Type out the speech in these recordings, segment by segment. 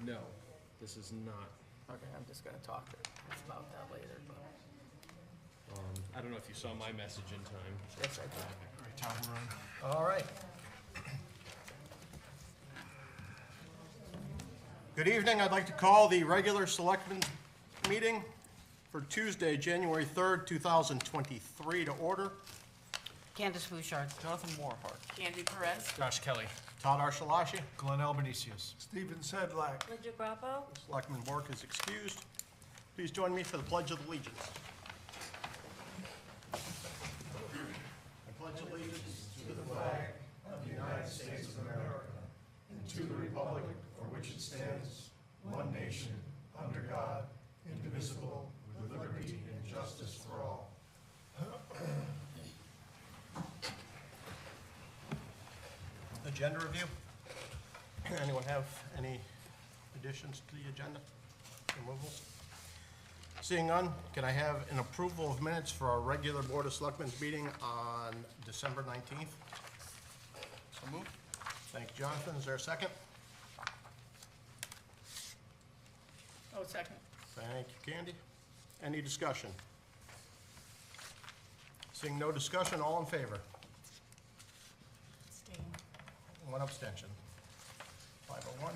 No, this is not. Okay, I'm just gonna talk about that later, but, I don't know if you saw my message in time. yes, I did. All right, Tom, we're on. All right. Good evening. I'd like to call the regular Selectmen meeting for Tuesday, January 3rd, 2023 to order. Candace Bouchard. Jonathan Moorhart. Candy Perez. Josh Kelly. Todd Archelashi. Glenn Albanesius. Stephen Sedlak. Linda Grappo. Selectman Bork is excused. Please join me for the Pledge of Allegiance. I pledge allegiance to the flag of the United States of America and to the republic for which it stands, one nation, under God, indivisible, with liberty and justice for all. Agenda review. Anyone have any additions to the agenda? Removals? Seeing none, can I have an approval of minutes for our regular Board of Selectmen's meeting on December 19th? So moved. Thank you, Jonathan. Is there a second? Oh, second. Thank you, Candy. Any discussion? Seeing no discussion, all in favor? One abstention. 501.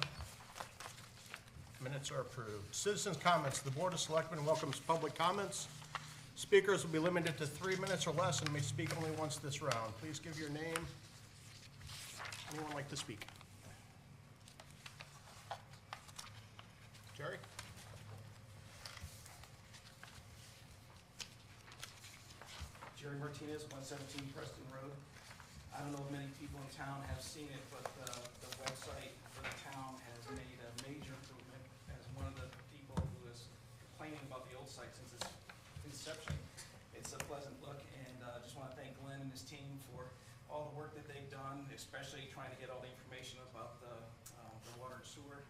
Minutes are approved. Citizens' comments. The Board of Selectmen welcomes public comments. Speakers will be limited to 3 minutes or less and may speak only once this round. Please give your name. Anyone like to speak? Jerry? Jerry Martinez, 117 Preston Road. I don't know if many people in town have seen it, but the website for the town has made a major improvement. As one of the people who is complaining about the old site since its inception, it's a pleasant look, and just want to thank Glenn and his team for all the work that they've done, especially trying to get all the information about the water and sewer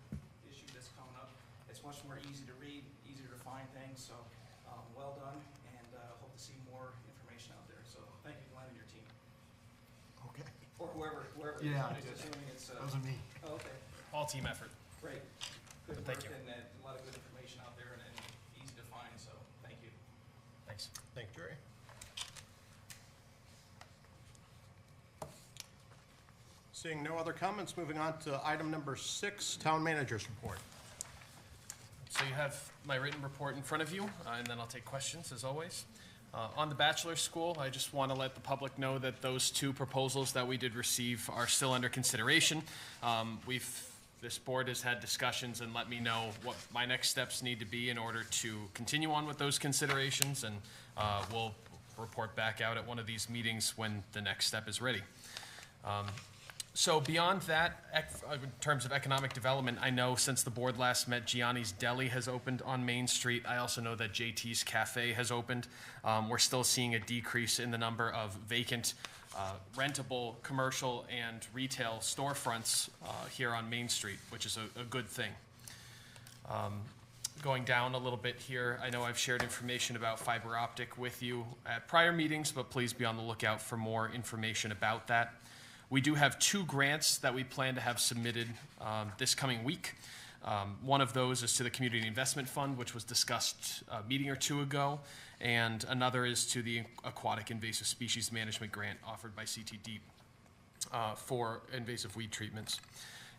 issue that's coming up. It's much more easy to read, easier to find things, so well done, and hope to see more information out there. So thank you, Glenn, and your team. Okay. Or whoever. Yeah, I'm assuming it's, that wasn't me. oh, okay, All team effort. great. Good Thank work, you. and a lot of good information out there, and easy to find, so thank you. Thanks. Thank you, Jerry. Seeing no other comments, moving on to item number 6, Town Manager's Report. So you have my written report in front of you, and then I'll take questions as always. On the bachelor school, I just want to let the public know that those 2 proposals that we did receive are still under consideration. This board has had discussions and let me know what my next steps need to be in order to continue on with those considerations, and we'll report back out at one of these meetings when the next step is ready. So beyond that, in terms of economic development, I know since the board last met, Gianni's Deli has opened on Main Street. I also know that JT's Cafe has opened. We're still seeing a decrease in the number of vacant, rentable, commercial, and retail storefronts here on Main Street, which is a good thing. Going down a little bit here, I know I've shared information about fiber optic with you at prior meetings, but please be on the lookout for more information about that. We do have 2 grants that we plan to have submitted this coming week. One of those is to the Community Investment Fund, which was discussed a meeting or 2 ago, and another is to the Aquatic Invasive Species Management Grant offered by CTD for invasive weed treatments.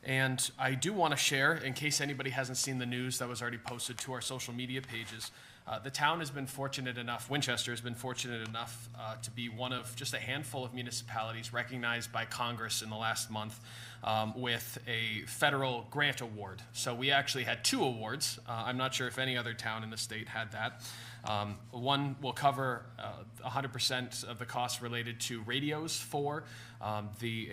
And I do want to share, in case anybody hasn't seen the news that was already posted to our social media pages, the town has been fortunate enough, Winchester has been fortunate enough to be one of just a handful of municipalities recognized by Congress in the last month with a federal grant award. So we actually had 2 awards. I'm not sure if any other town in the state had that. One will cover 100% of the costs related to radios for the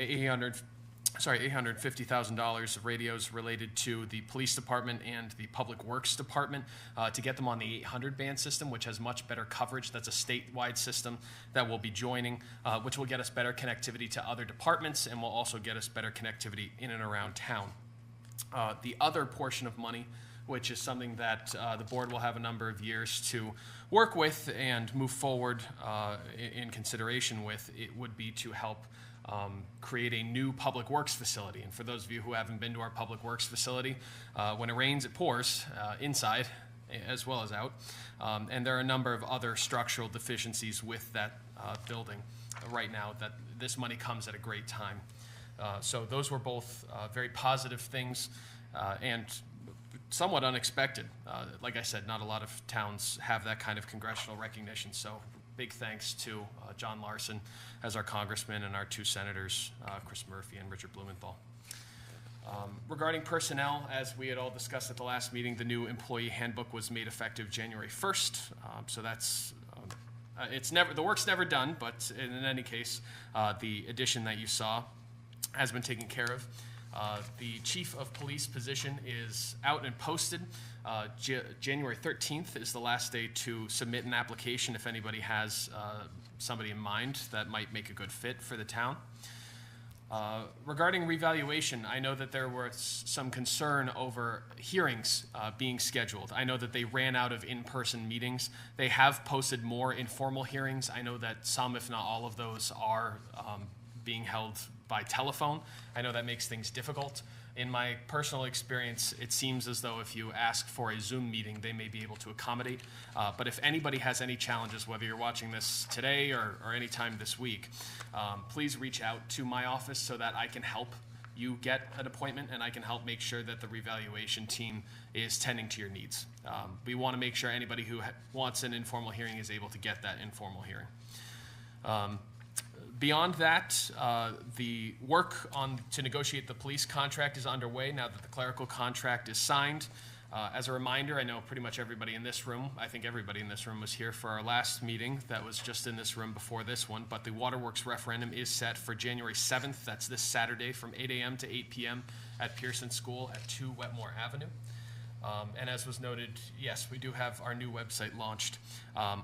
$850,000 of radios related to the police department and the public works department to get them on the 800 band system, which has much better coverage. That's a statewide system that we'll be joining, which will get us better connectivity to other departments and will also get us better connectivity in and around town. The other portion of money, which is something that the board will have a number of years to work with and move forward in consideration with, it would be to help create a new public works facility. And for those of you who haven't been to our public works facility, when it rains, it pours inside as well as out. And there are a number of other structural deficiencies with that building right now that this money comes at a great time. So those were both very positive things and somewhat unexpected. Like I said, not a lot of towns have that kind of congressional recognition. So big thanks to John Larson as our congressman and our two senators, Chris Murphy and Richard Blumenthal. Regarding personnel, as we had all discussed at the last meeting, the new employee handbook was made effective January 1st. So that's, the work's never done, but in any case, the addition that you saw has been taken care of. The chief of police position is out and posted. January 13th is the last day to submit an application if anybody has somebody in mind that might make a good fit for the town. Regarding revaluation, I know that there was some concern over hearings being scheduled. I know that they ran out of in-person meetings. They have posted more informal hearings. I know that some, if not all of those, are being held by telephone. I know that makes things difficult. In my personal experience, it seems as though if you ask for a Zoom meeting, they may be able to accommodate. But if anybody has any challenges, whether you're watching this today or any time this week, please reach out to my office so that I can help you get an appointment and I can help make sure that the revaluation team is tending to your needs. We want to make sure anybody who wants an informal hearing is able to get that informal hearing. Beyond that, the work to negotiate the police contract is underway now that the clerical contract is signed. As a reminder, I know pretty much everybody in this room, I think everybody in this room was here for our last meeting that was just in this room before this one, but the waterworks referendum is set for January 7th. That's this Saturday from 8 a.m. to 8 p.m. at Pearson School at 2 Wetmore Avenue. And as was noted, yes, we do have our new website launched.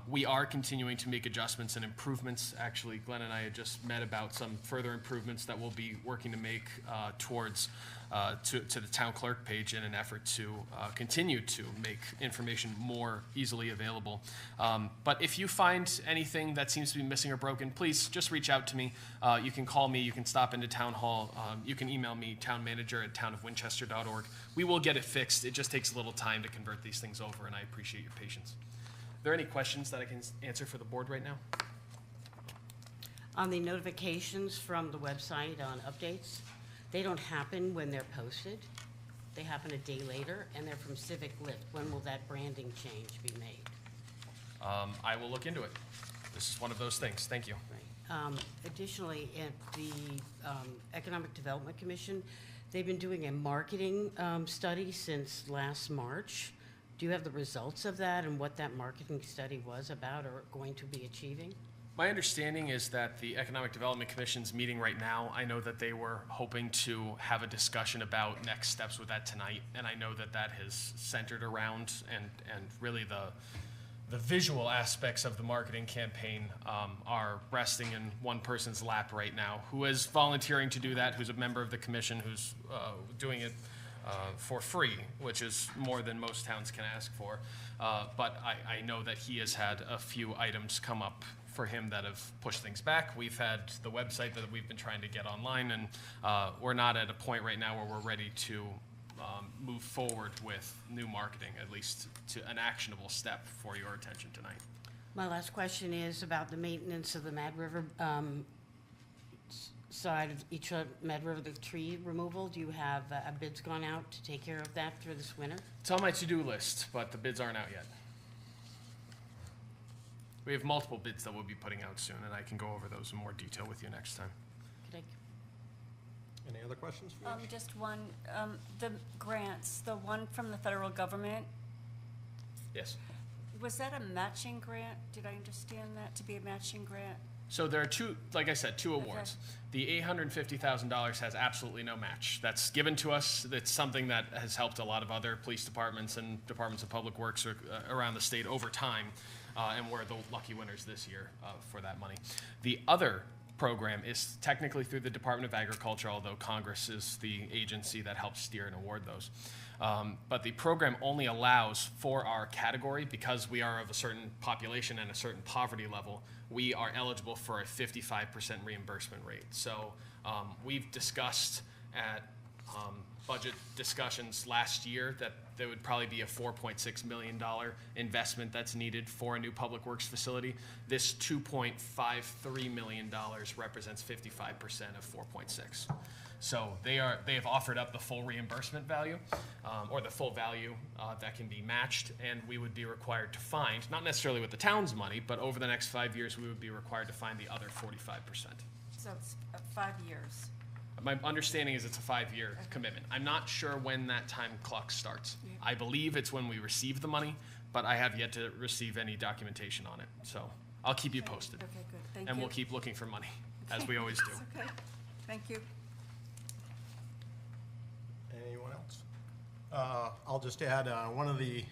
We are continuing to make adjustments and improvements. Actually, Glenn and I had just met about some further improvements that we'll be working to make towards to the town clerk page in an effort to continue to make information more easily available. But if you find anything that seems to be missing or broken, please just reach out to me. You can call me, you can stop into town hall, you can email me, townmanager@townofwinchester.org. We will get it fixed. It just takes a little time to convert these things over, and I appreciate your patience. Are there any questions that I can answer for the board right now? On the notifications from the website on updates, they don't happen when they're posted. They happen a day later, and they're from Civic Lift. When will that branding change be made? I will look into it. This is one of those things. Thank you. Right. Additionally, at the Economic Development Commission, they've been doing a marketing study since last March. Do you have the results of that and what that marketing study was about or going to be achieving? My understanding is that the Economic Development Commission's meeting right now. I know that they were hoping to have a discussion about next steps with that tonight, and I know that that has centered around and really the visual aspects of the marketing campaign are resting in one person's lap right now, who is volunteering to do that, who's a member of the commission, who's doing it for free, which is more than most towns can ask for. But I know that he has had a few items come up for him that have pushed things back. We've had the website that we've been trying to get online, and we're not at a point right now where we're ready to move forward with new marketing, at least to an actionable step for your attention tonight. My last question is about the maintenance of the Mad River side of each Mad River, the tree removal. Do you have bids gone out to take care of that through this winter? It's on my to-do list, but the bids aren't out yet. We have multiple bids that we'll be putting out soon, and I can go over those in more detail with you next time. Could I- Any other questions for us? Just one, the grants, the one from the federal government, Yes. was that a matching grant? Did I understand that to be a matching grant? So there are two, like I said, two awards. The $850,000 has absolutely no match. That's given to us. It's something that has helped a lot of other police departments and departments of public works around the state over time, and we're the lucky winners this year for that money. The other program is technically through the Department of Agriculture, although Congress is the agency that helps steer and award those. But the program only allows for our category, because we are of a certain population and a certain poverty level, we are eligible for a 55% reimbursement rate. So we've discussed at budget discussions last year that there would probably be a $4.6 million investment that's needed for a new public works facility. This $2.53 million represents 55% of 4.6. So they have offered up the full reimbursement value, or the full value that can be matched, and we would be required to find, not necessarily with the town's money, but over the next 5 years, we would be required to find the other 45%. So it's 5 years. My understanding is it's a 5-year commitment. I'm not sure when that time clock starts. Yeah. I believe it's when we receive the money, but I have yet to receive any documentation on it. So I'll keep you posted. Okay, good, thank you. And we'll keep looking for money, as we always do. Okay, thank you. Anyone else? I'll just add, one of the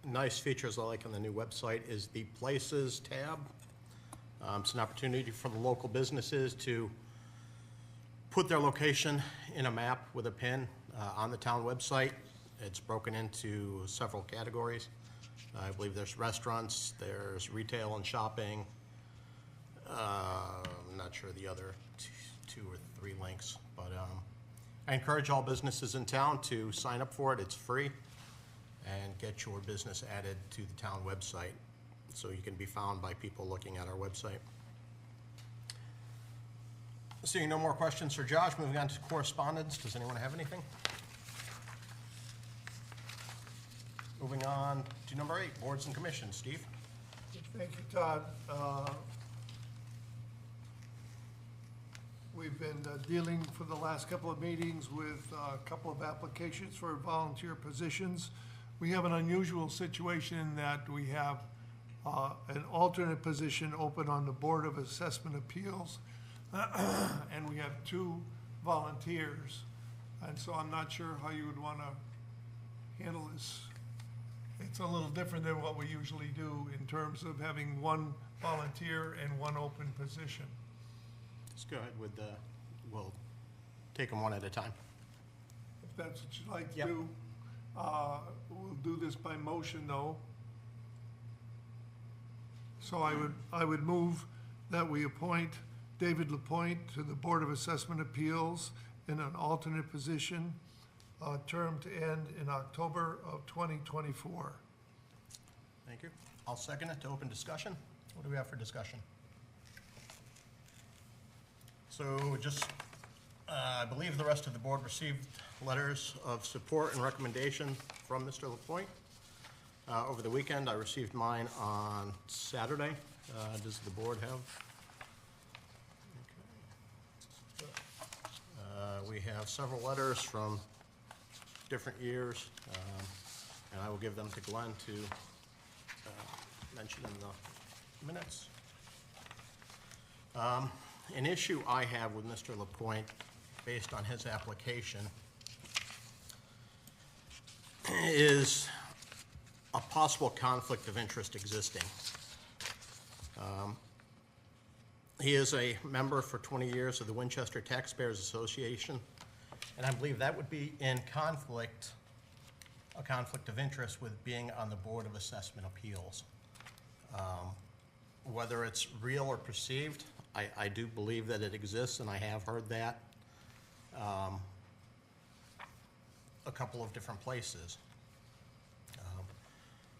nice features I like on the new website is the Places tab. It's an opportunity for the local businesses to put their location in a map with a pin on the town website. It's broken into several categories. I believe there's restaurants, there's retail and shopping. I'm not sure the other two or three links, but I encourage all businesses in town to sign up for it. It's free, and get your business added to the town website so you can be found by people looking at our website. Seeing no more questions for Josh, moving on to correspondence. Does anyone have anything? Moving on to number 8, boards and commissions. Steve? Thank you, Todd. We've been dealing for the last couple of meetings with a couple of applications for volunteer positions. We have an unusual situation in that we have an alternate position open on the Board of Assessment Appeals, and we have 2 volunteers. And so I'm not sure how you would want to handle this. It's a little different than what we usually do in terms of having 1 volunteer and 1 open position. Let's go ahead with we'll take them one at a time. If that's what you'd like to Yep. do. We'll do this by motion, though. So I would move that we appoint David Lapointe to the Board of Assessment Appeals in an alternate position, term to end in October of 2024. Thank you. I'll second it to open discussion. What do we have for discussion? So just, I believe the rest of the board received letters of support and recommendation from Mr. Lapointe. Over the weekend, I received mine on Saturday. Does the board have? Okay. We have several letters from different years, and I will give them to Glenn to mention in the minutes. An issue I have with Mr. Lapointe, based on his application, is a possible conflict of interest existing. He is a member for 20 years of the Winchester Taxpayers Association, and I believe that would be in conflict, a conflict of interest with being on the Board of Assessment Appeals. Whether it's real or perceived, I do believe that it exists, and I have heard that a couple of different places.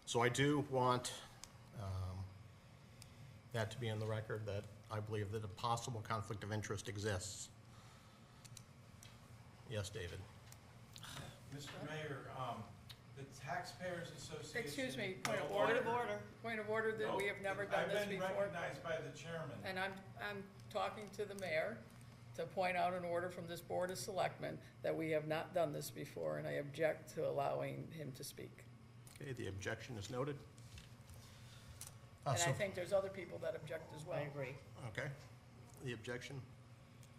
So I do want that to be in the record, that I believe that a possible conflict of interest exists. Yes, David? Mr. Mayor, the Taxpayers Association. Excuse me, point of No, order. order. Point of order that we have never done this I've been before. recognized by the chairman. And I'm talking to the mayor to point out an order from this Board of Selectmen that we have not done this before, and I object to allowing him to speak. Okay, the objection is noted. And So- I think there's other people that object as well. I agree. Okay. The objection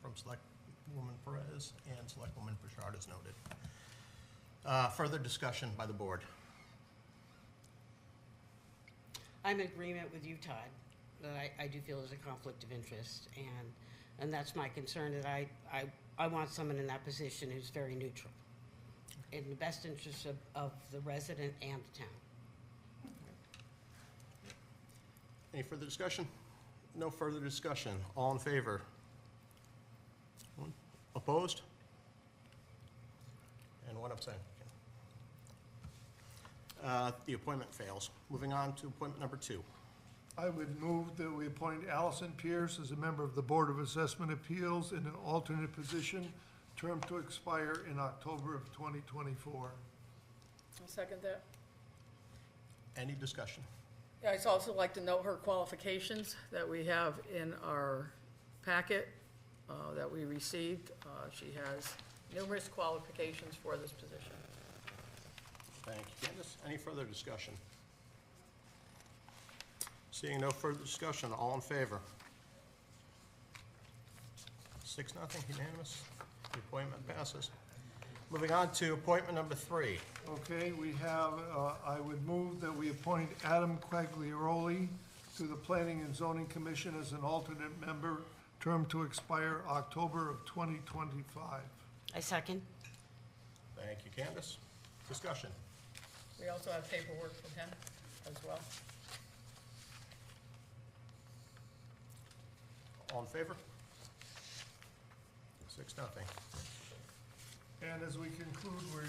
from Selectwoman Perez and Selectwoman Bouchard is noted. Further discussion by the board. I'm in agreement with you, Todd, that I do feel there's a conflict of interest, and And that's my concern, that I want someone in that position who's very neutral, in the best interest of the resident and the town. Any further discussion? No further discussion. All in favor? One opposed? And one abstain. The appointment fails. Moving on to appointment number 2. I would move that we appoint Allison Pierce as a member of the Board of Assessment Appeals in an alternate position, term to expire in October of 2024. I'll second that. Any discussion? Yeah, I'd also like to note her qualifications that we have in our packet that we received. She has numerous qualifications for this position. Thank you, Candace. Any further discussion? Seeing no further discussion, all in favor? 6-0, unanimous. The appointment passes. Moving on to appointment number 3. Okay, we have, I would move that we appoint Adam Quagliaroli to the Planning and Zoning Commission as an alternate member, term to expire October of 2025. I second. Thank you, Candace. Discussion. We also have paperwork from him as well. All in favor? 6-0. And as we conclude, we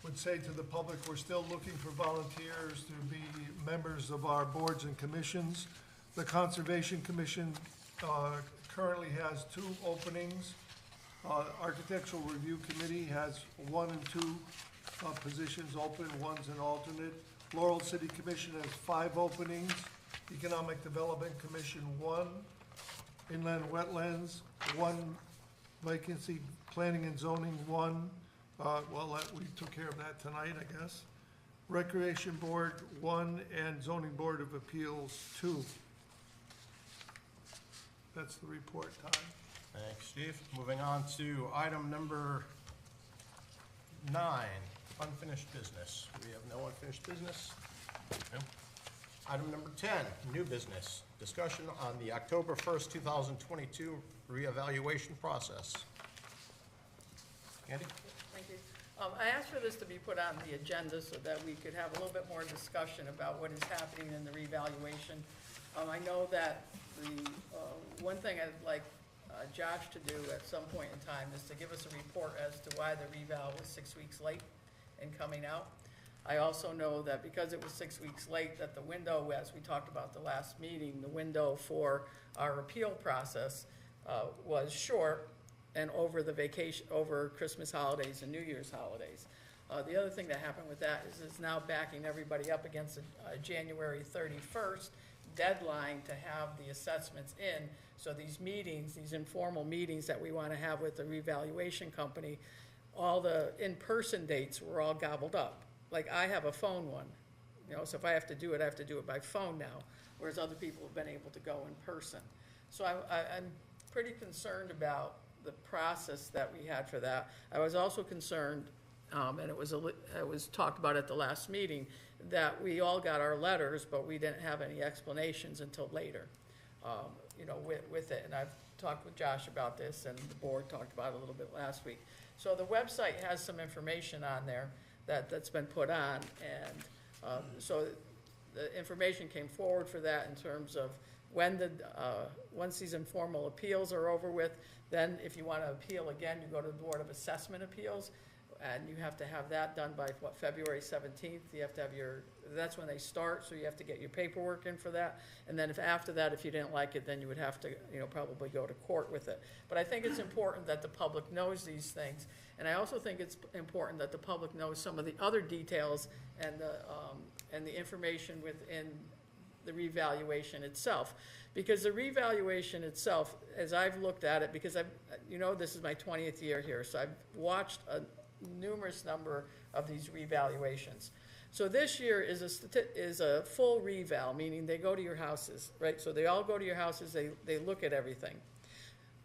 would say to the public, we're still looking for volunteers to be members of our boards and commissions. The Conservation Commission currently has 2 openings. Architectural Review Committee has 1 and 2 positions open, one's an alternate. Laurel City Commission has 5 openings. Economic Development Commission, 1. Inland Wetlands, 1 vacancy. Planning and Zoning, 1. We took care of that tonight, I guess. Recreation Board, 1, and Zoning Board of Appeals, 2. That's the report time. Thanks, Steve. Moving on to item number 9, unfinished business. We have no unfinished business. No. Item number 10, new business. Discussion on the October 1st, 2022 reevaluation process. Andy? Thank you. I asked for this to be put on the agenda so that we could have a little bit more discussion about what is happening in the revaluation. I know that the one thing I'd like Josh to do at some point in time is to give us a report as to why the reval was 6 weeks late in coming out. I also know that because it was 6 weeks late, that the window, as we talked about the last meeting, the window for our appeal process was short and over the vacation, over Christmas holidays and New Year's holidays. The other thing that happened with that is it's now backing everybody up against a January 31st deadline to have the assessments in. So these meetings, these informal meetings that we want to have with the revaluation company, all the in-person dates were all gobbled up. Like I have a phone one, so if I have to do it, I have to do it by phone now, whereas other people have been able to go in person. So I'm pretty concerned about the process that we had for that. I was also concerned, and it was talked about at the last meeting, that we all got our letters, but we didn't have any explanations until later, with it. And I've talked with Josh about this, and the board talked about it a little bit last week. So the website has some information on there that's been put on, and so the information came forward for that in terms of when once these informal appeals are over with, then if you want to appeal again, you go to the Board of Assessment Appeals, and you have to have that done by, February 17th? You have to have that's when they start, so you have to get your paperwork in for that. And then after that, if you didn't like it, then you would have to, probably go to court with it. But I think it's important that the public knows these things. And I also think it's important that the public knows some of the other details and the information within the revaluation itself. Because the revaluation itself, as I've looked at it, because this is my 20th year here, so I've watched a numerous number of these revaluations. So this year is a full reval, meaning they go to your houses, right? So they all go to your houses, they look at everything.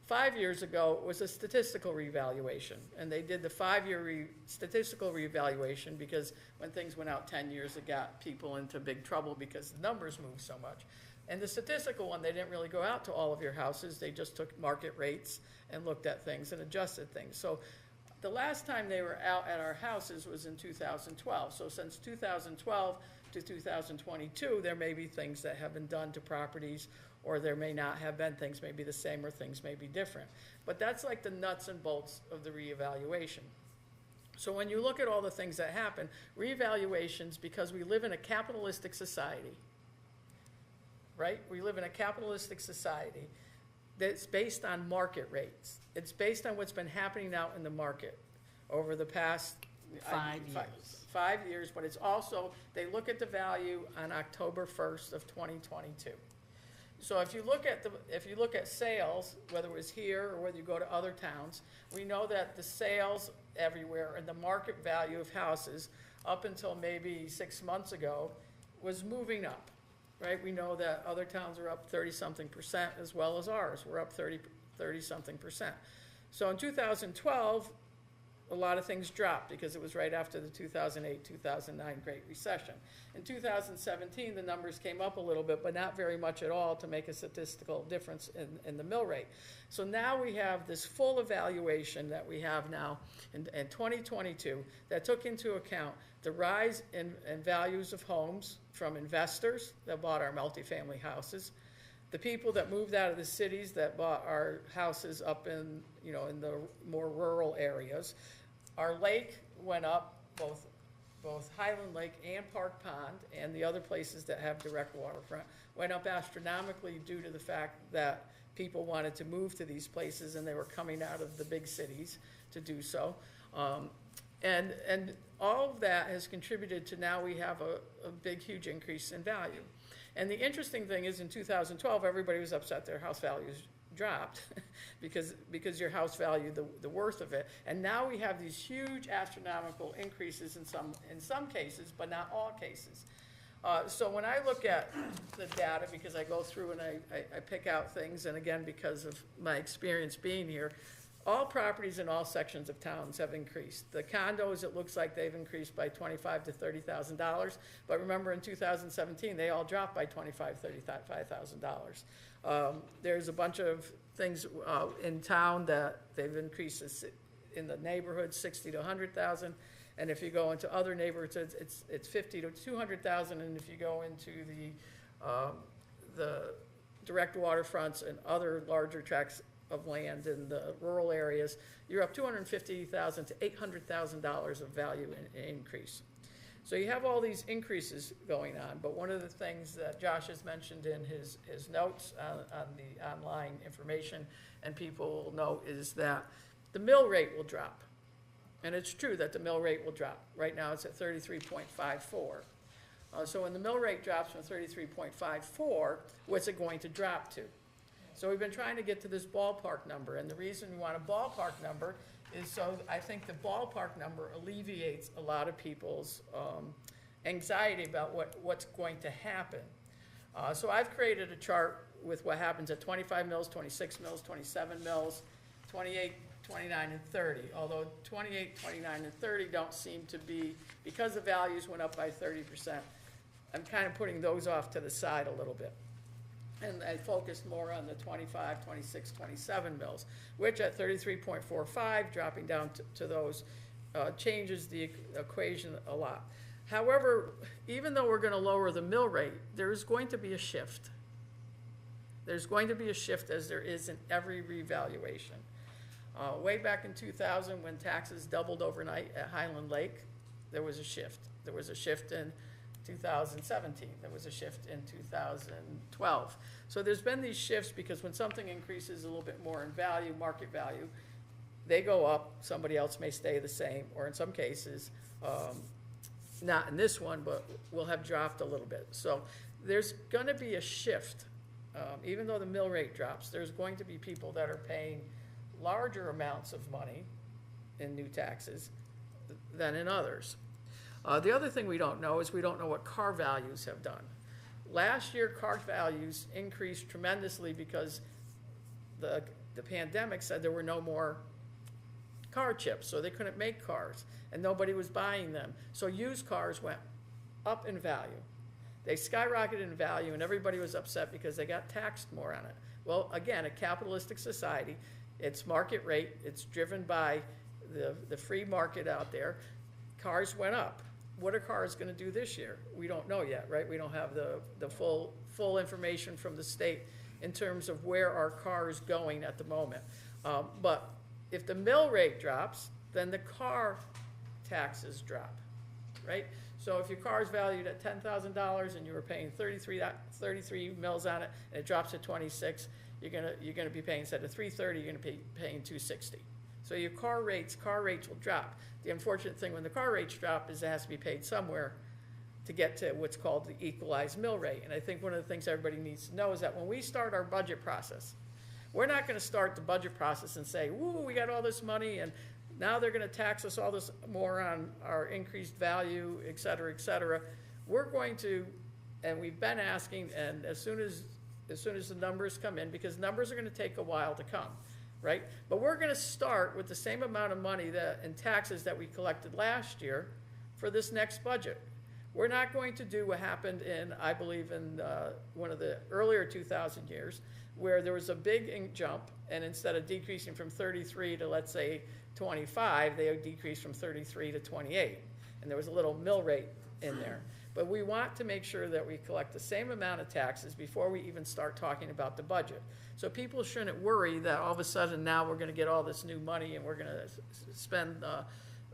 5 years ago, it was a statistical revaluation, and they did the 5-year statistical revaluation because when things went out 10 years, it got people into big trouble because the numbers moved so much. And the statistical one, they didn't really go out to all of your houses, they just took market rates and looked at things and adjusted things. So the last time they were out at our houses was in 2012. So since 2012 to 2022, there may be things that have been done to properties, or there may not have been. Things may be the same or things may be different. But that's like the nuts and bolts of the reevaluation. So when you look at all the things that happen, reevaluations, because we live in a capitalistic society, right? We live in a capitalistic society that's based on market rates. It's based on what's been happening out in the market over the past 5 years. 5 years, but it's also, they look at the value on October 1st of 2022. So if you look at sales, whether it was here or whether you go to other towns, we know that the sales everywhere and the market value of houses up until maybe 6 months ago was moving up, right? We know that other towns are up 30-something% as well as ours. We're up 30-something%. So in 2012, a lot of things dropped because it was right after the 2008-2009 Great Recession. In 2017, the numbers came up a little bit, but not very much at all to make a statistical difference in the mill rate. So now we have this full evaluation that we have now in 2022 that took into account the rise in values of homes from investors that bought our multifamily houses, the people that moved out of the cities that bought our houses up in the more rural areas. Our lake went up, both Highland Lake and Park Pond and the other places that have direct waterfront went up astronomically due to the fact that people wanted to move to these places and they were coming out of the big cities to do so. And all of that has contributed to now we have a big, huge increase in value. And the interesting thing is in 2012, everybody was upset their house values dropped because your house value, the worth of it. And now we have these huge astronomical increases in some cases, but not all cases. So when I look at the data, because I go through and I pick out things, and again, because of my experience being here, all properties in all sections of towns have increased. The condos, it looks like they've increased by $25,000 to $30,000. But remember, in 2017, they all dropped by $25,000, $35,000. There's a bunch of things in town that they've increased in the neighborhood, 60 to 100,000. And if you go into other neighborhoods, it's 50 to 200,000. And if you go into the direct waterfronts and other larger tracts of land in the rural areas, you're up $250,000 to $800,000 of value increase. So you have all these increases going on, but one of the things that Josh has mentioned in his notes on the online information, and people will know, is that the mill rate will drop. And it's true that the mill rate will drop. Right now it's at 33.54. So when the mill rate drops from 33.54, what's it going to drop to? So we've been trying to get to this ballpark number, and the reason we want a ballpark number is so I think the ballpark number alleviates a lot of people's anxiety about what's going to happen. So I've created a chart with what happens at 25 mills, 26 mills, 27 mills, 28, 29, and 30, although 28, 29, and 30 don't seem to be, because the values went up by 30%, I'm kind of putting those off to the side a little bit. And I focused more on the 25, 26, 27 mills, which at 33.45, dropping down to those, changes the equation a lot. However, even though we're going to lower the mill rate, there's going to be a shift. There's going to be a shift, as there is in every revaluation. Way back in 2000, when taxes doubled overnight at Highland Lake, there was a shift. There was a shift in 2017. There was a shift in 2012. So there's been these shifts because when something increases a little bit more in value, market value, they go up, somebody else may stay the same, or in some cases, not in this one, but will have dropped a little bit. So there's going to be a shift. Even though the mill rate drops, there's going to be people that are paying larger amounts of money in new taxes than in others. The other thing we don't know is we don't know what car values have done. Last year, car values increased tremendously because the pandemic said there were no more car chips, so they couldn't make cars, and nobody was buying them. So used cars went up in value. They skyrocketed in value, and everybody was upset because they got taxed more on it. Well, again, a capitalistic society, it's market rate, it's driven by the free market out there. Cars went up. What are cars gonna do this year? We don't know yet, right? We don't have the full information from the state in terms of where our car is going at the moment. But if the mill rate drops, then the car taxes drop, right? So if your car is valued at $10,000 and you were paying 33 mills on it, and it drops to 26, you're gonna be paying, instead of 330, you're gonna be paying 260. So your car rates will drop. The unfortunate thing when the car rates drop is it has to be paid somewhere to get to what's called the equalized mill rate. And I think one of the things everybody needs to know is that when we start our budget process, we're not gonna start the budget process and say, woo, we got all this money and now they're gonna tax us all this more on our increased value, et cetera, et cetera. We're going to, and we've been asking, and as soon as the numbers come in, because numbers are gonna take a while to come, right? But we're gonna start with the same amount of money in taxes that we collected last year for this next budget. We're not going to do what happened I believe in one of the earlier 2000 years, where there was a big jump, and instead of decreasing from 33 to, let's say, 25, they decreased from 33 to 28. And there was a little mill rate in there. But we want to make sure that we collect the same amount of taxes before we even start talking about the budget. So people shouldn't worry that all of a sudden now we're gonna get all this new money and we're gonna spend,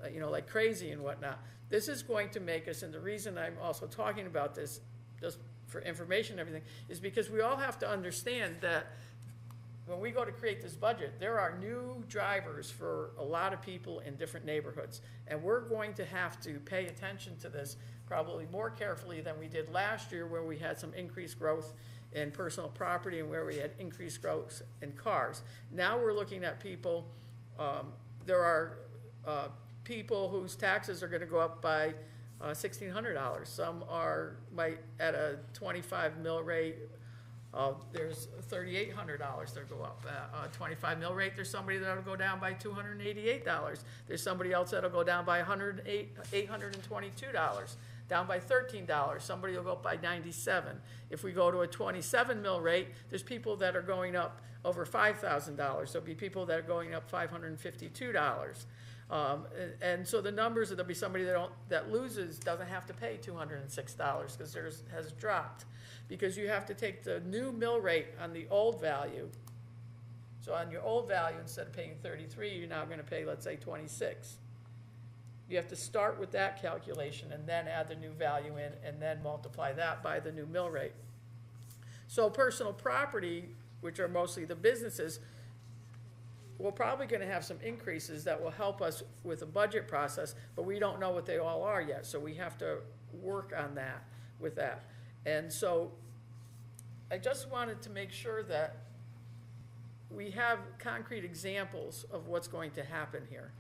like crazy and whatnot. This is going to make us, and the reason I'm also talking about this, just for information and everything, is because we all have to understand that when we go to create this budget, there are new drivers for a lot of people in different neighborhoods. And we're going to have to pay attention to this probably more carefully than we did last year, where we had some increased growth in personal property and where we had increased growth in cars. Now we're looking at people, there are people whose taxes are gonna go up by $1,600. Some might at a 25 mill rate. There's $3,800 that'll go up. 25 mill rate, there's somebody that'll go down by $288. There's somebody else that'll go down by $822, down by $13. Somebody will go up by 97. If we go to a 27 mill rate, there's people that are going up over $5,000. There'll be people that are going up $552. And so the numbers, there'll be somebody that loses, doesn't have to pay $206 because theirs has dropped. Because you have to take the new mill rate on the old value. So on your old value, instead of paying 33, you're now gonna pay, let's say, 26. You have to start with that calculation and then add the new value in and then multiply that by the new mill rate. So personal property, which are mostly the businesses, we're probably gonna have some increases that will help us with the budget process, but we don't know what they all are yet, so we have to work on that, with that. And so I just wanted to make sure that we have concrete examples of what's going to happen here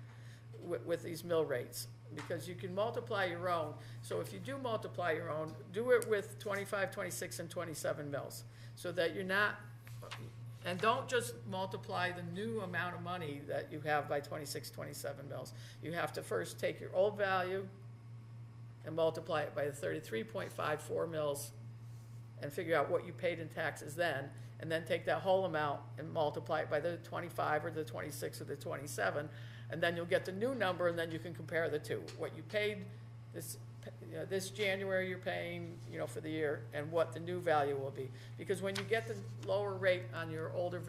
with these mill rates, because you can multiply your own. So if you do multiply your own, do it with 25, 26, and 27 mills, so that you're not, and don't just multiply the new amount of money that you have by 26, 27 mills. You have to first take your old value and multiply it by the 33.54 mills and figure out what you paid in taxes then, and then take that whole amount and multiply it by the 25 or the 26 or the 27, and then you'll get the new number, and then you can compare the two. What you paid this January you're paying, for the year, and what the new value will be. Because when you get the lower rate on your older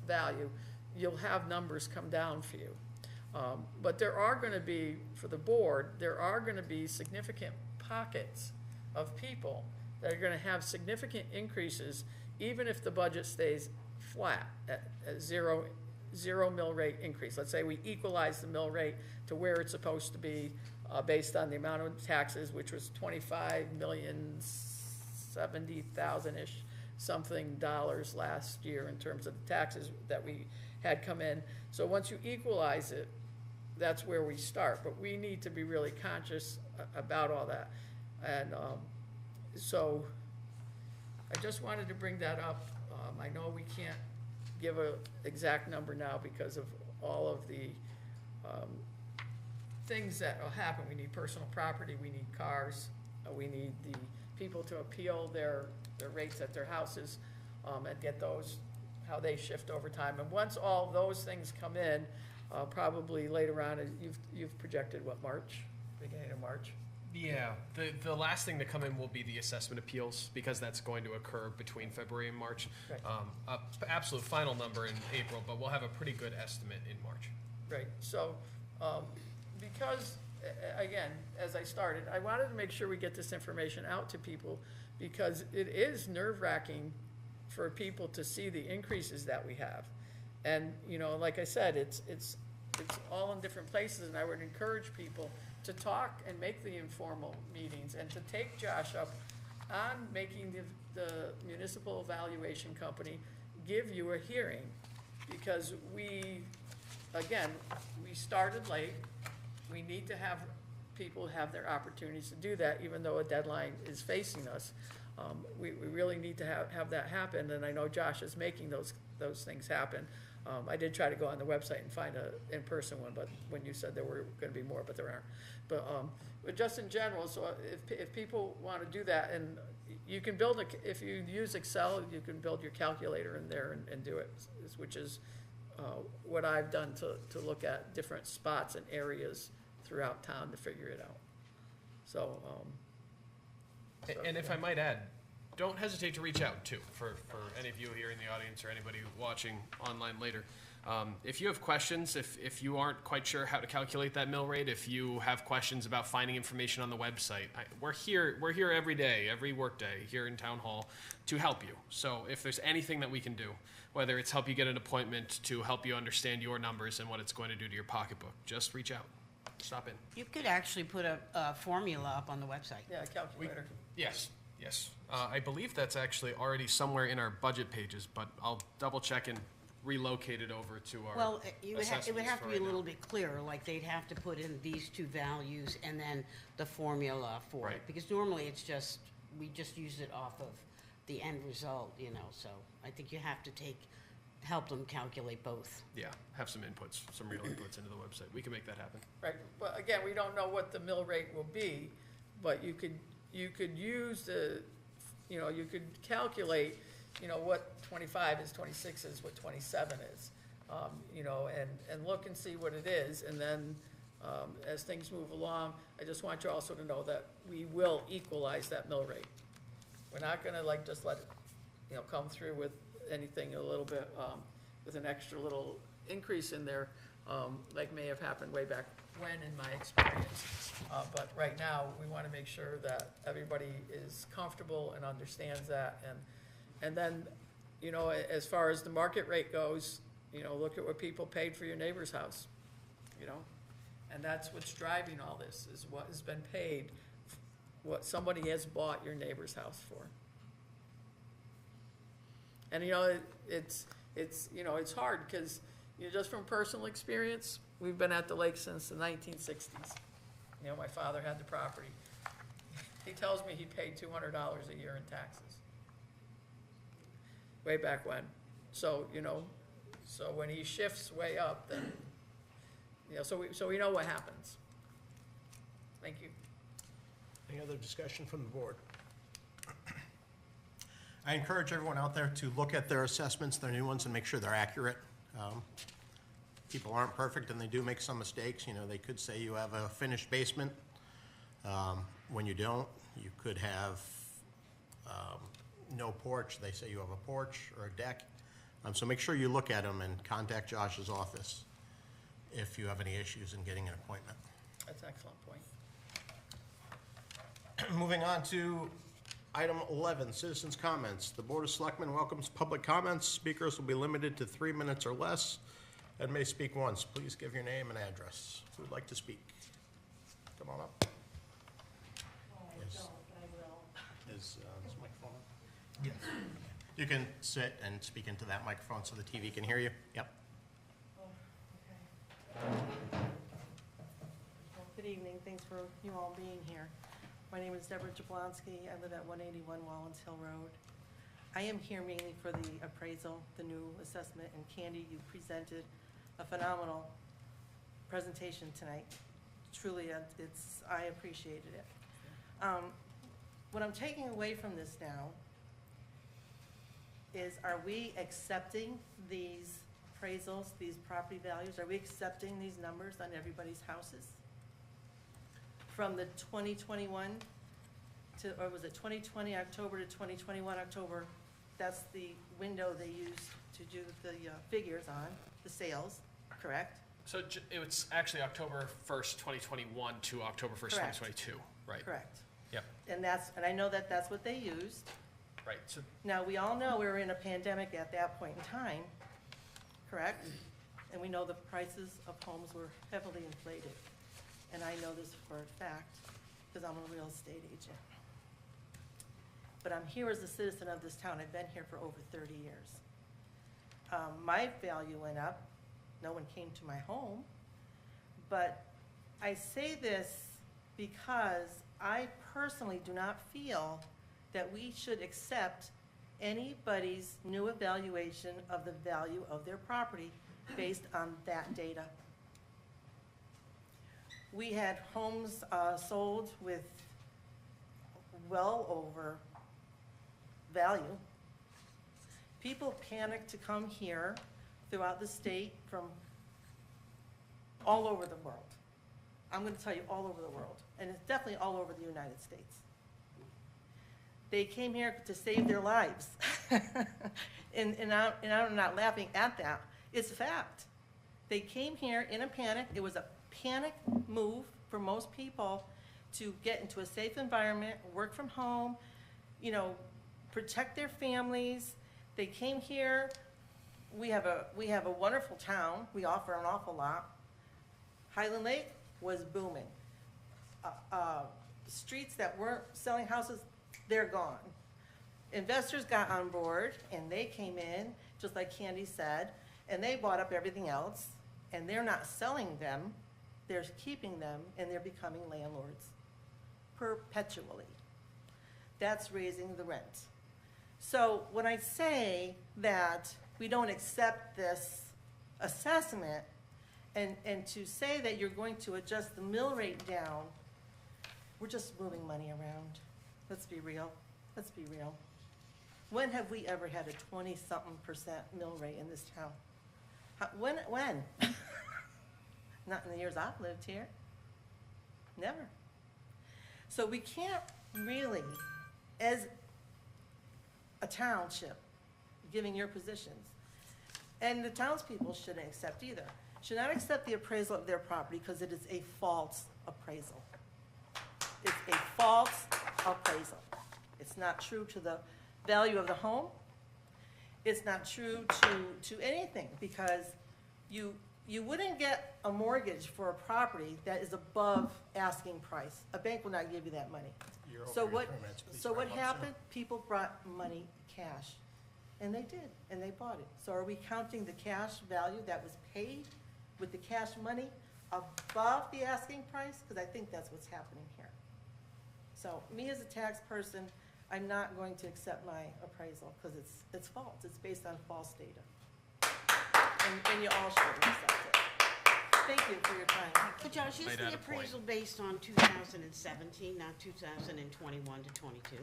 value, you'll have numbers come down for you. But there are going to be, for the board, there are going to be significant pockets of people that are going to have significant increases, even if the budget stays flat at zero mill rate increase. Let's say we equalize the mill rate to where it's supposed to be based on the amount of taxes, which was $25,070,000-ish something dollars last year in terms of the taxes that we had come in. So once you equalize it, that's where we start. But we need to be really conscious about all that. And so I just wanted to bring that up. I know we can't give an exact number now because of all of the things that will happen. We need personal property, we need cars, We need the people to appeal their rates at their houses, and get those, how they shift over time. And once all those things come in, probably later on, you've projected what, March, beginning of March? Yeah, the last thing to come in will be the assessment appeals, because that's going to occur between February and March. Right. Absolute final number in April, but we'll have a pretty good estimate in March. Right, so, because, again, as I started, I wanted to make sure we get this information out to people, because it is nerve-wracking for people to see the increases that we have. And, you know, like I said, it's all in different places, and I would encourage people to talk and make the informal meetings, and to take Josh up on making the municipal evaluation company give you a hearing, because we started late. We need to have people have their opportunities to do that, even though a deadline is facing us. We really need to have that happen, and I know Josh is making those things happen. I did try to go on the website and find a in-person one, but when you said there were gonna be more, but there aren't. But just in general, so if people wanna do that, and you can build if you use Excel, you can build your calculator in there and do it, which is what I've done to look at different spots and areas throughout town to figure it out. So, And if I might add, don't hesitate to reach out too, for any of you here in the audience or anybody watching online later. If you have questions, if you aren't quite sure how to calculate that mill rate, if you have questions about finding information on the website, we're here every day, every workday here in Town Hall to help you. So if there's anything that we can do, whether it's help you get an appointment, to help you understand your numbers and what it's going to do to your pocketbook, just reach out. Stop in. You could actually put a formula up on the website. yeah, calculator. Yes. I believe that's actually already somewhere in our budget pages, but I'll double check and relocate it over to our Well, it would have to assessments be for a right little now. bit clearer, like they'd have to put in these two values and then the formula for it. Right. Because normally it's just, we just use it off of the end result, you know, so I think you have to help them calculate both. Yeah, have some inputs, some real inputs into the website. We can make that happen. Right, but again, we don't know what the mill rate will be, but you could use you could calculate, what 25 is, 26 is, what 27 is, and look and see what it is, and then, as things move along, I just want you also to know that we will equalize that mill rate. We're not gonna just let it, come through with anything a little bit, with an extra little increase in there, like may have happened way back when in my experience. But right now, we want to make sure that everybody is comfortable and understands that. And then, as far as the market rate goes, look at what people paid for your neighbor's house, And that's what's driving all this, is what has been paid, what somebody has bought your neighbor's house for. And, it's hard, because, just from personal experience, we've been at the lake since the 1960s. My father had the property. He tells me he paid $200 a year in taxes, way back when. So, so when he shifts way up, then, so we know what happens. Thank you. Any other discussion from the board? I encourage everyone out there to look at their assessments, their new ones, and make sure they're accurate. People aren't perfect, and they do make some mistakes. They could say you have a finished basement when you don't. You could have no porch. They say you have a porch or a deck. So make sure you look at them and contact Josh's office if you have any issues in getting an appointment. That's an excellent point. Moving on to item 11, citizens' comments. The Board of Selectmen welcomes public comments. Speakers will be limited to 3 minutes or less and may speak once. Please give your name and address. Who would like to speak? Come on up. Yes. Is this microphone on? Yes. You can sit and speak into that microphone so the TV can hear you. Yep. Well, good evening. Thanks for you all being here. My name is Deborah Jablonski. I live at 181 Wallens Hill Road. I am here mainly for the appraisal, the new assessment, and Candy, you presented a phenomenal presentation tonight. Truly, I appreciated it. what I'm taking away from this now is, are we accepting these appraisals, these property values? Are we accepting these numbers on everybody's houses? From the 2021 to, or was it 2020 October to 2021 October? That's the window they used to do the figures on, the sales, correct? So it was actually October 1st, 2021 to October 1st, Correct. 2022, right? Correct. Yep, And I know that that's what they used. right. So Now, we all know we were in a pandemic at that point in time, correct? And we know the prices of homes were heavily inflated. And I know this for a fact, because I'm a real estate agent. But I'm here as a citizen of this town. I've been here for over 30 years. My value went up. No one came to my home. But I say this because I personally do not feel that we should accept anybody's new evaluation of the value of their property based on that data. We had homes sold with well over value. People panicked to come here throughout the state from all over the world. I'm going to tell you all over the world, and it's definitely all over the United States. They came here to save their lives. and I'm not laughing at that. It's a fact. They came here in a panic. It was a panic move for most people to get into a safe environment, work from home, you know, protect their families. They came here. We have a wonderful town. We offer an awful lot. Highland Lake was booming. Streets that weren't selling houses, they're gone. Investors got on board and they came in, just like Candy said, and they bought up everything else, and they're not selling them, they're keeping them, and they're becoming landlords perpetually. That's raising the rent. So when I say that we don't accept this assessment, and to say that you're going to adjust the mill rate down, we're just moving money around. Let's be real. Let's be real. When have we ever had a 20-something% mill rate in this town? When? Not in the years I've lived here. Never. So we can't really, as a township, giving your positions, and the townspeople shouldn't accept either, should not accept the appraisal of their property because it is a false appraisal. It's a false appraisal. It's not true to the value of the home. It's not true to anything, because you wouldn't get a mortgage for a property that is above asking price. A bank will not give you that money. So what happened? People brought money cash, and they did, and they bought it. So are we counting the cash value that was paid with the cash money above the asking price? Because I think that's what's happening here. So me as a tax person, I'm not going to accept my appraisal because it's false. It's based on false data. And you all should accept it. Thank you for your time. But Josh, is Made the out a point. appraisal based on 2017, not 2021 to 22?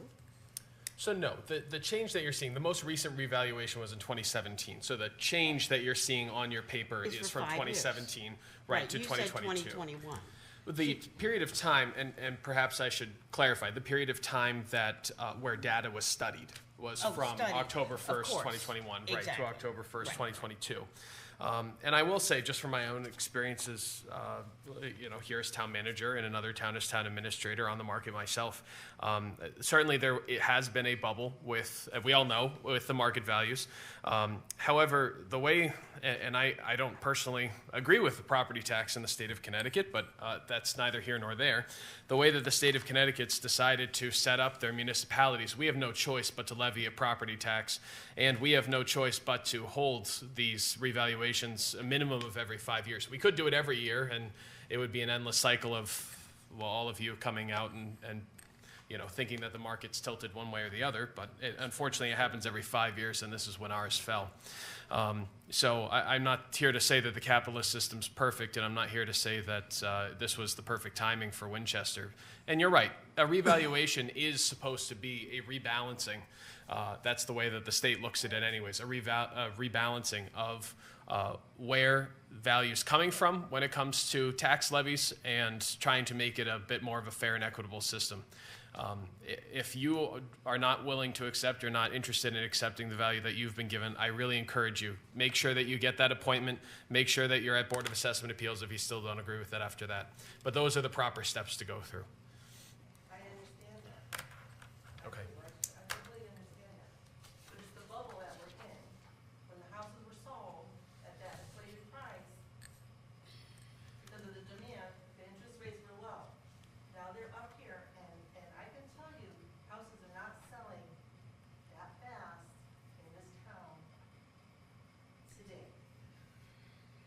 So no, the change that you're seeing, the most recent revaluation was in 2017. So the change that you're seeing on your paper Is is for from 5 years. 2017 right to you 2022. said 2021. The period of time, and perhaps I should clarify, the period of time that where data was studied was Oh, from studied, October of 1st, course. 2021, right, Exactly. to October 1st, Right. 2022. And I will say, just from my own experiences, here as town manager and another town as town administrator on the market myself, certainly it has been a bubble with, we all know, with the market values. However, the way, and I don't personally agree with the property tax in the state of Connecticut, but that's neither here nor there. The way that the state of Connecticut's decided to set up their municipalities, we have no choice but to levy a property tax, and we have no choice but to hold these revaluations a minimum of every 5 years. We could do it every year, and it would be an endless cycle of, well, all of you coming out and thinking that the market's tilted one way or the other, but unfortunately it happens every 5 years, and this is when ours fell. So I'm not here to say that the capitalist system's perfect, and I'm not here to say that this was the perfect timing for Winchester. And you're right, a revaluation is supposed to be a rebalancing. That's the way that the state looks at it anyways, a rebalancing of where value's coming from when it comes to tax levies and trying to make it a bit more of a fair and equitable system. If you are not willing to accept or not interested in accepting the value that you've been given, I really encourage you. Make sure that you get that appointment. Make sure that you're at Board of Assessment Appeals if you still don't agree with that after that. But those are the proper steps to go through. I understand that. Okay. I completely understand that. But it's the bubble that we're in. When the houses were sold at that inflated price, because of the demand, the interest rates were low. Now they're up here, and I can tell you, houses are not selling that fast in this town today.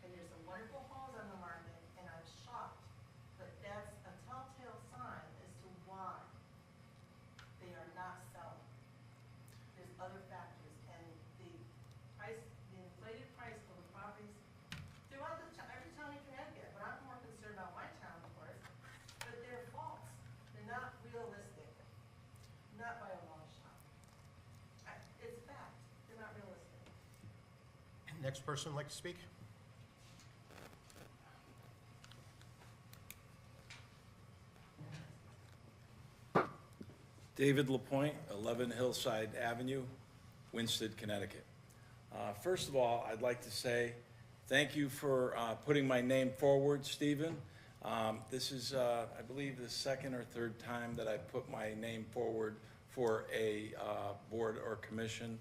And there's some wonderful homes on the market, and I'm shocked, but that's a telltale sign as to why they are not selling. There's other factors, and the price, the inflated price of the properties throughout every town in Connecticut, but I'm more concerned about my town, of course, but they're false. They're not realistic, not by a long shot. It's fact, they're not realistic. Next person like to speak? David Lapointe, 11 Hillside Avenue, Winston, Connecticut. First of all, I'd like to say thank you for putting my name forward, Stephen. This is, I believe, the second or third time that I put my name forward for a board or commission.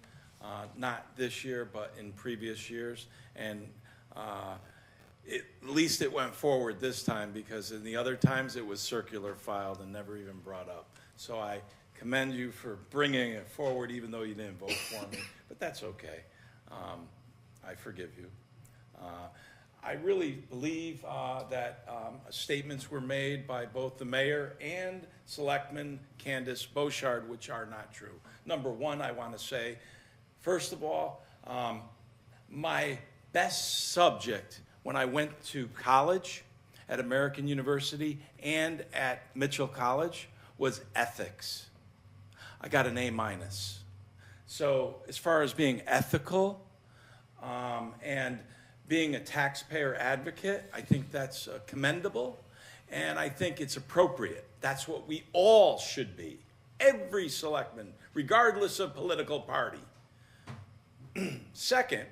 Not this year, but in previous years. And at least it went forward this time, because in the other times it was circular filed and never even brought up. So I commend you for bringing it forward, even though you didn't vote for me, but that's okay. I forgive you. I really believe that statements were made by both the mayor and Selectman Candace Beauchard, which are not true. Number one, I want to say, first of all, my best subject when I went to college at American University and at Mitchell College was ethics. I got an A-. So as far as being ethical and being a taxpayer advocate, I think that's commendable, and I think it's appropriate. That's what we all should be, every selectman, regardless of political party. Second,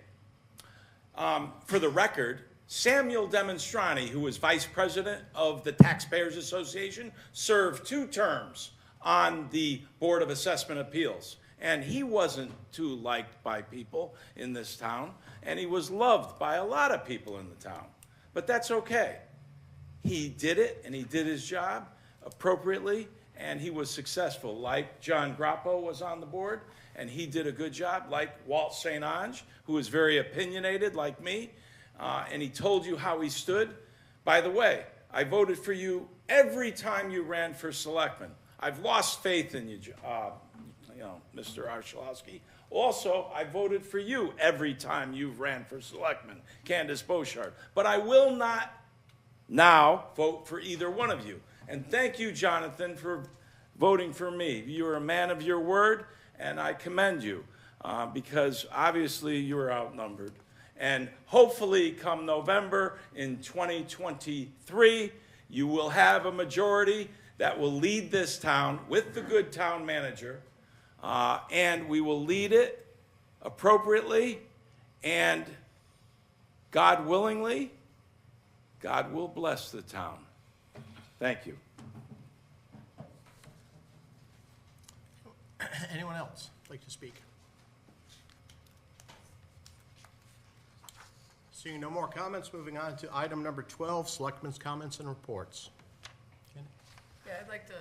for the record, Samuel Demonstrani, who was vice president of the Taxpayers Association, served 2 terms on the Board of Assessment Appeals. And he wasn't too liked by people in this town, and he was loved by a lot of people in the town. But that's okay. He did it, and he did his job appropriately, and he was successful. Like John Grappo was on the board, and he did a good job, like Walt St. Ange, who was very opinionated like me, and he told you how he stood. By the way, I voted for you every time you ran for selectman. I've lost faith in you, Mr. Archulowski. Also, I voted for you every time you ran for selectman, Candace Beauchard. But I will not now vote for either one of you. And thank you, Jonathan, for voting for me. You're a man of your word, and I commend you because obviously you were outnumbered. And hopefully come November in 2023, you will have a majority that will lead this town with the good town manager, and we will lead it appropriately, and God willingly, God will bless the town. Thank you. Anyone else like to speak? Seeing no more comments, moving on to item number 12, Selectmen's comments and reports. Yeah, I'd like to,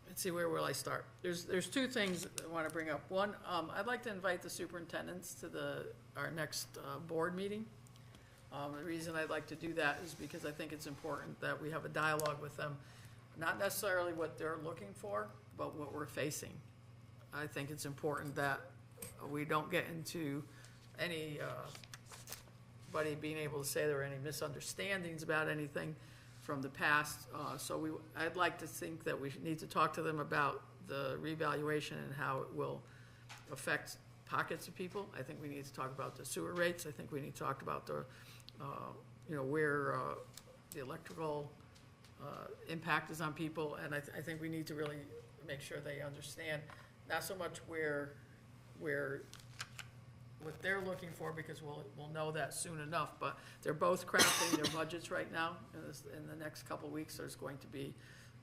let's see, where will I start? There's 2 things I want to bring up. One, I'd like to invite the superintendents to our next board meeting. The reason I'd like to do that is because I think it's important that we have a dialogue with them, not necessarily what they're looking for, but what we're facing. I think it's important that we don't get into any, buddy being able to say there were any misunderstandings about anything from the past. I'd like to think that we need to talk to them about the revaluation and how it will affect pockets of people. I think we need to talk about the sewer rates. I think we need to talk about the, where the electrical impact is on people. And I think we need to really make sure they understand, not so much where what they're looking for, because we'll know that soon enough, but they're both crafting their budgets right now. In the next couple of weeks, there's going to be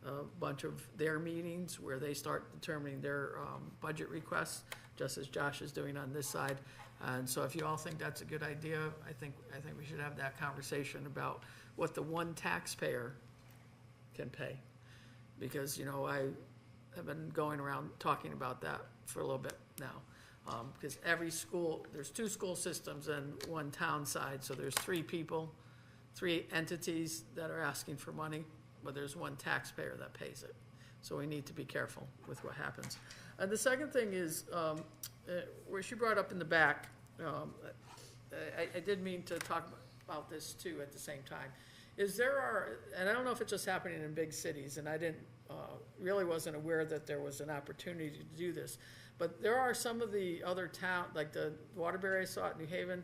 a bunch of their meetings where they start determining their budget requests, just as Josh is doing on this side. And so if you all think that's a good idea, I think we should have that conversation about what the one taxpayer can pay. Because, I have been going around talking about that for a little bit now. Because every school, there's 2 school systems and 1 town side, so there's 3 people, 3 entities that are asking for money, but there's 1 taxpayer that pays it. So we need to be careful with what happens. And the second thing is, where she brought up in the back, I did mean to talk about this too at the same time, and I don't know if it's just happening in big cities, and I really wasn't aware that there was an opportunity to do this. But there are some of the other like the Waterbury, I saw it, New Haven,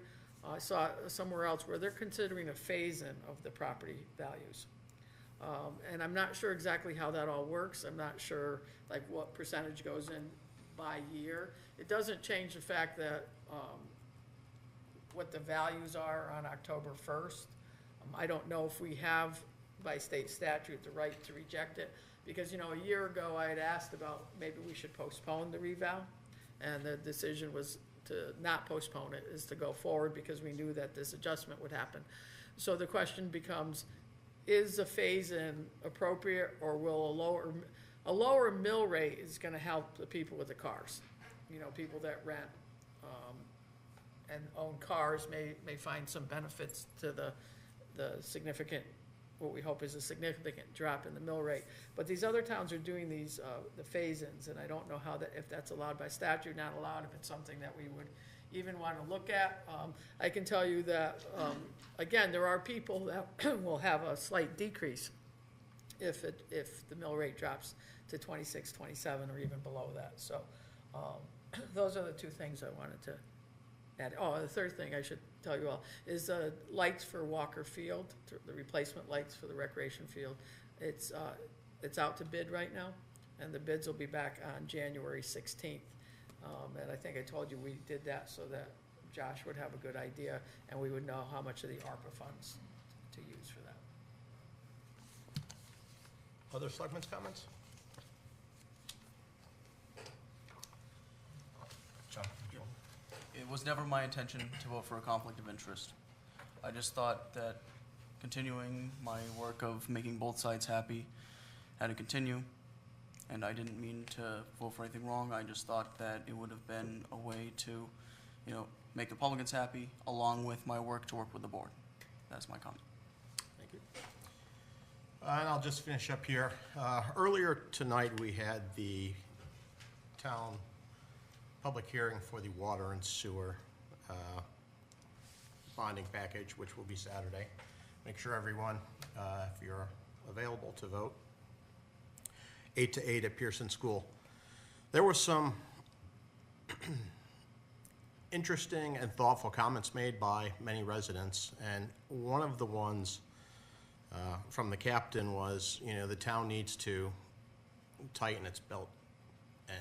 I saw it somewhere else, where they're considering a phase-in of the property values. And I'm not sure exactly how that all works. I'm not sure like what percentage goes in by year. It doesn't change the fact that what the values are on October 1st. I don't know if we have, by state statute, the right to reject it. Because, a year ago, I had asked about maybe we should postpone the reval, and the decision was to not postpone it, is to go forward, because we knew that this adjustment would happen. So the question becomes, is a phase-in appropriate, or will a lower mill rate is gonna help the people with the cars? People that rent and own cars may find some benefits to the significant, what we hope is a significant drop in the mill rate. But these other towns are doing these, the phase-ins, and I don't know if that's allowed by statute, not allowed, if it's something that we would even want to look at. I can tell you that, again, there are people that will have a slight decrease if the mill rate drops to 26, 27, or even below that. So those are the 2 things I wanted to add. Oh, the third thing I should tell you all is lights for Walker Field, the replacement lights for the recreation field. It's out to bid right now, and the bids will be back on January 16th. And I think I told you we did that so that Josh would have a good idea, and we would know how much of the ARPA funds to use for that. Other selectmen's comments? John? It was never my intention to vote for a conflict of interest. I just thought that continuing my work of making both sides happy had to continue, and I didn't mean to vote for anything wrong. I just thought that it would have been a way to, make the Republicans happy, along with my work to work with the board. That's my comment. Thank you. And I'll just finish up here. Earlier tonight, we had the town public hearing for the water and sewer bonding package, which will be Saturday. Make sure everyone, if you're available to vote, 8 to 8 at Pearson School. There were some interesting and thoughtful comments made by many residents, and one of the ones from the captain was, the town needs to tighten its belt and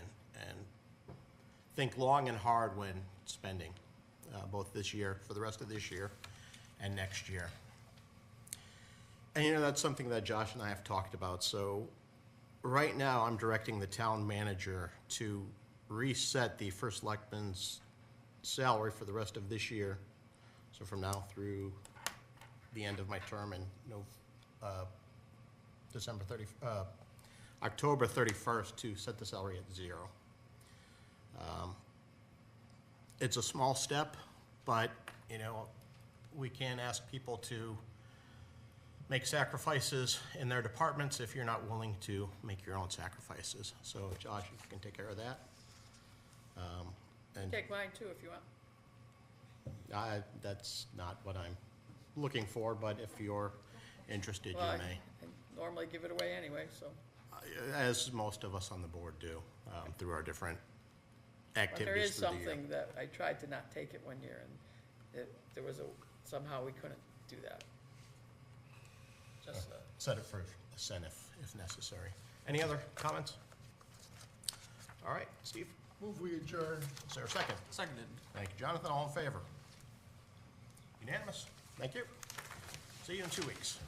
think long and hard when spending, both this year, for the rest of this year, and next year. And that's something that Josh and I have talked about. So right now, I'm directing the town manager to reset the first selectman's salary for the rest of this year. So from now through the end of my term in October 31st, to set the salary at 0. It's a small step, but, we can't ask people to make sacrifices in their departments if you're not willing to make your own sacrifices. So Josh, if you can take care of that. And Take mine too if you want. that's not what I'm looking for, but if you're interested, Well, you I may. I normally give it away anyway, so. As most of us on the board do, through our different But there activities is through the year. something that I tried to not take it one year, and there was somehow we couldn't do that. Just, Set it for assent if necessary. Any other comments? All right, Steve, Move we adjourn. is there a second? Seconded. Thank you, Jonathan, all in favor? Unanimous? Thank you. See you in 2 weeks.